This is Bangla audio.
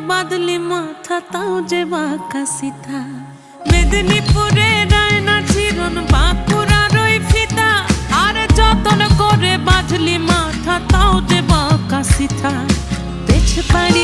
বাদলি মাথা তাও যে বাঁকা সিথা। মেদিনীপুরে রায়না চিরন বাঁকুড়ার ওই ফিতা, আর যতন করে বাঁধলি মাথা তাও যে বাঁকা সিথা। পেছ পায়